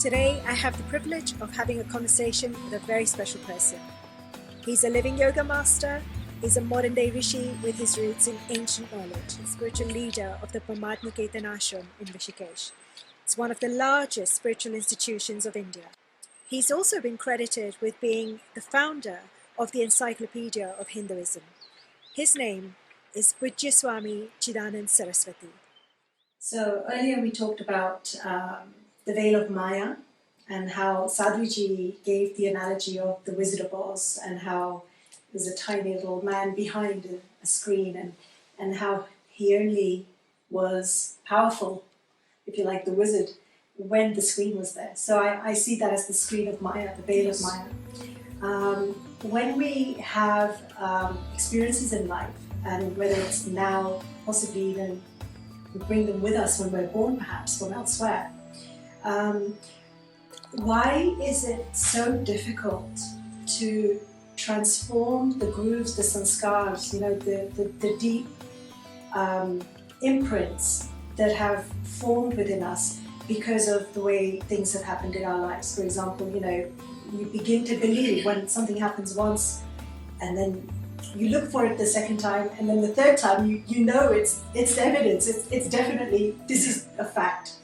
Today, I have the privilege of having a conversation with a very special person. He's a living yoga master. He's a modern-day rishi with his roots in ancient knowledge, a spiritual leader of the Paramatniketan Ashram in Rishikesh. It's one of the largest spiritual institutions of India. He's also been credited with being the founder of the Encyclopedia of Hinduism. His name is Pujya Swami Chidanand Saraswati. So earlier we talked about the veil of Maya and how Sadhuji gave the analogy of the Wizard of Oz and how there's a tiny little man behind a screen and how he only was powerful, if you like, the wizard, when the screen was there. So I see that as the screen of Maya, the veil of Maya. When we have experiences in life, and whether it's now, possibly even we bring them with us when we're born, perhaps from elsewhere, why is it so difficult to transform the grooves, the sanskars, the deep imprints that have formed within us because of the way things have happened in our lives? For example, you begin to believe when something happens once, and then you look for it the second time, and then the third time you know it's evidence, it's definitely, this is a fact.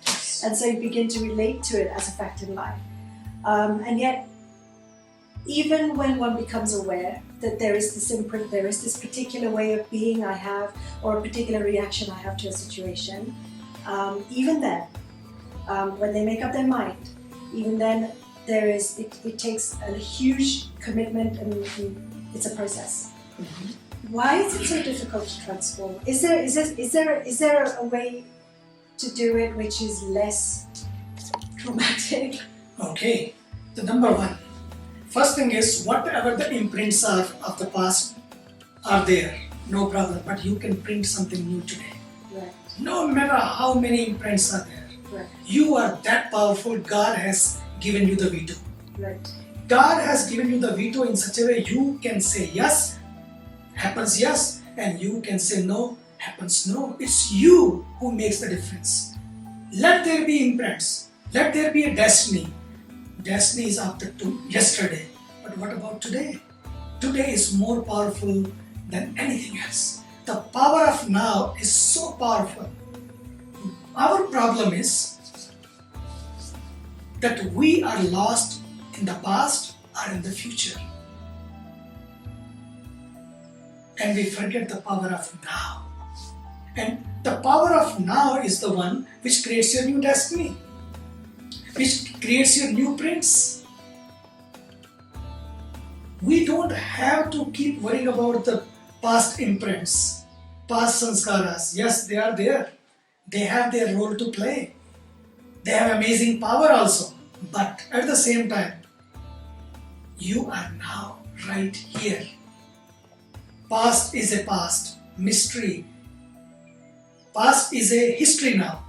And so you begin to relate to it as a fact in life. And yet, even when one becomes aware that there is this imprint, there is this particular way of being I have, or a particular reaction I have to a situation, even then, when they make up their mind, even then, it takes a huge commitment, and it's a process. Mm-hmm. Why is it so difficult to transform? Is there a way to do it which is less traumatic? Okay, the number one. First thing is, whatever the imprints are of the past are there, no problem, but you can print something new today. Right. No matter how many imprints are there. Right. You are that powerful. God has given you the veto. Right. God has given you the veto in such a way you can say yes, happens yes, and you can say no, happens no. It's you who makes the difference. Let there be imprints. Let there be a destiny. Destiny is after yesterday. But what about today? Today is more powerful than anything else. The power of now is so powerful. Our problem is that we are lost in the past or in the future. And we forget the power of now. And the power of now is the one which creates your new destiny, which creates your new prints. We don't have to keep worrying about the past imprints, past sanskaras. Yes, they are there. They have their role to play. They have amazing power also. But at the same time, you are now right here. Past is a past, mystery. Past is a history now.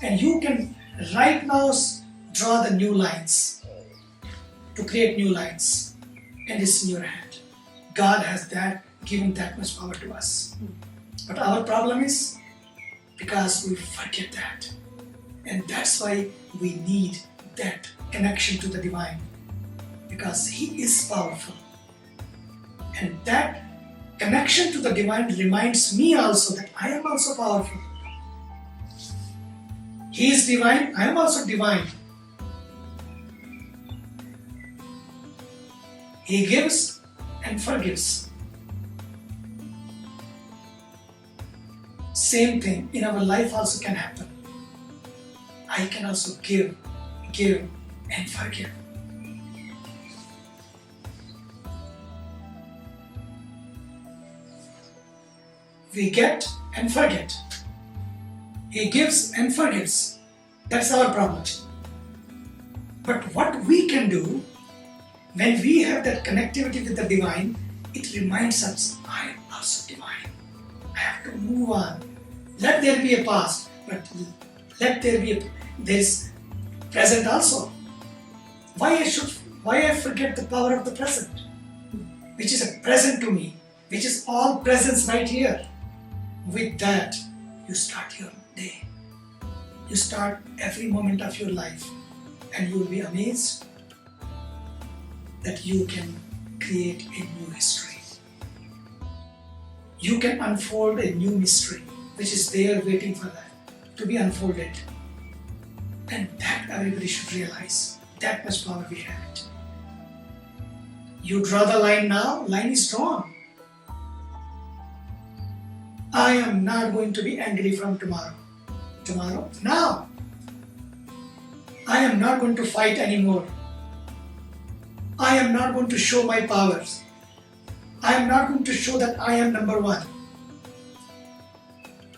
And you can right now draw the new lines, to create new lines. And it's in your hand. God has given that much power to us. But our problem is, because we forget that. And that's why we need that connection to the divine. Because He is powerful. And that connection to the divine reminds me also that I am also powerful. He is divine, I am also divine. He gives and forgives. Same thing in our life also can happen. I can also give and forgive. We get and forget. He gives and forgives. That's our problem. But what we can do, when we have that connectivity with the divine, it reminds us, I am also divine. I have to move on. Let there be a past, but let there be this present also. Why I forget the power of the present, which is a present to me, which is all presence right here. With that, you start your day. You start every moment of your life And you will be amazed that you can create a new history. You can unfold a new mystery which is there waiting for that to be unfolded. And that everybody should realize, that much power we have it. You draw the line now, line is drawn. I am not going to be angry from tomorrow. Tomorrow, now. I am not going to fight anymore. I am not going to show my powers. I am not going to show that I am number one.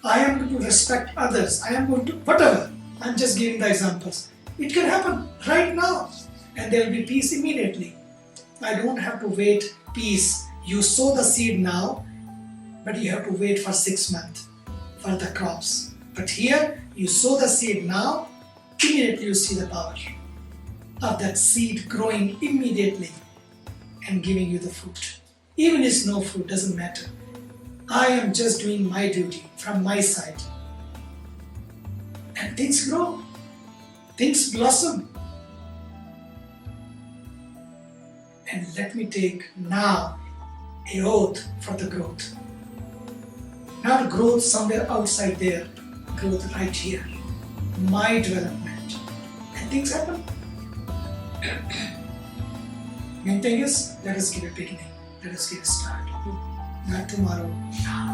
I am going to respect others. I am going to, whatever. I am just giving the examples. It can happen right now. And there will be peace immediately. I don't have to wait peace. You sow the seed now, but you have to wait for 6 months for the crops. But here, you sow the seed now, immediately you see the power of that seed growing immediately and giving you the fruit. Even if it's no fruit, doesn't matter. I am just doing my duty from my side. And things grow. Things blossom. And let me take now a oath for the growth. Not growth somewhere outside there, growth right here. My development. And things happen. Main thing is, let us give a beginning. Let us give a start. Not tomorrow, now.